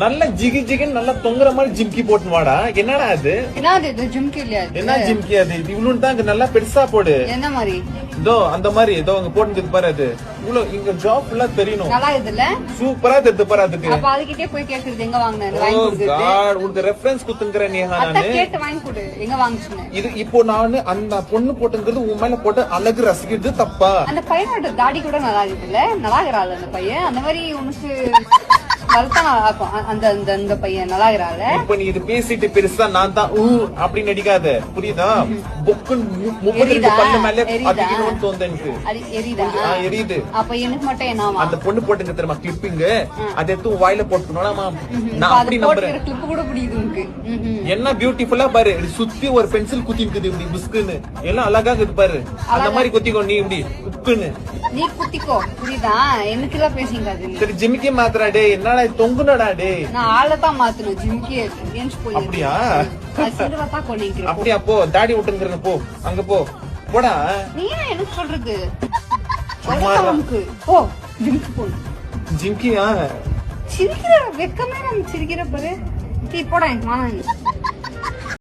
நல்ல ஜிகி ஜிகின்னு நல்லா தொங்குற மாதிரி ஜிம்கி போட்டு வாடா. என்னடா அது? என்னது இது? ஜிம்கி இல்லையா? என்ன ஜிம்கி அது? இவ்வளவு தான் நல்லா பெருசா போடு. என்ன மாதிரி? இதோ அந்த மாதிரி ஏதோ அங்க போட்டு பாரு. அது இவ்வளவு இங்க ஜாப் ஃபுல்லா தெரியணும். நல்லா இதுல சூப்பரா தெரிது பாரு. அதுக்கு அப்ப அதுக்கிட்டே போய் கேக்குறது எங்க வாங்குனேன் வாங்கி கொடுக்குறது. உனக்கு ரெஃபரன்ஸ் குத்துங்கற நீ நானு கேட்டு வாங்கி கொடு எங்க வாங்குனேன். இது இப்போ நான் அந்த பொண்ணு போட்டுங்கிறது உன் மேல போட்டு அழகு ரசிக்கிறது தப்பா? அந்த பையனோட தாடி கூட நல்லா இருக்குல்ல, நல்லா இருக்கிறாள் அந்த பையன். அந்த மாதிரி உனக்கு அந்த பையன் நல்லா இருக்கிறாள். இப்ப நீ இது பேசிட்டு பெருசா நான் தான் அப்படி நடிக்காத, புரியுதா? பொக்கு 32 பல்லு மேல அதிகணும் தோணுது எனக்கு. எரியுது. அப்ப எனக்கு மட்டும் என்ன அந்த பொண்ணு போட்டுங்க தெரியுமா கிளிப்பிங், அதை எடுத்து வாயில போட்டுக்கணும்னா நான் அப்படி நம்புறேன். கிளிப் கூட பிடிக்குது உனக்கு. என்ன பியூட்டிஃபுல்லா பாரு. சுத்தி ஒரு பென்சில் குத்தி இருக்குது இப்படி புஸ்குன்னு. எல்லாம் அழகா இருக்குது பாரு. அந்த மாதிரி குத்திக்கோ நீ இப்படி உப்புன்னு. நீ குத்திக்கோ, புரியுதா? எனக்கு எல்லாம் பேசிங்காது. சரி ஜிமிக்கி மாத்துறா டே. என்னடா தொங்குனடா டே. நான் ஆளத்தான் மாத்தணும் ஜிமிக்கி போய். அப்படியா? கொண்டிருக்கிறேன். அப்படியா? போ தாடி விட்டுங்கிறத போ. அங்க போ போடா. நீ எனக்கு சொல்றது போ ஜிமிக்கி போ. ஜிமிக்கியா? சிரிக்கிற வெக்கமே நம்ம சிரிக்கிற பாரு. போடா.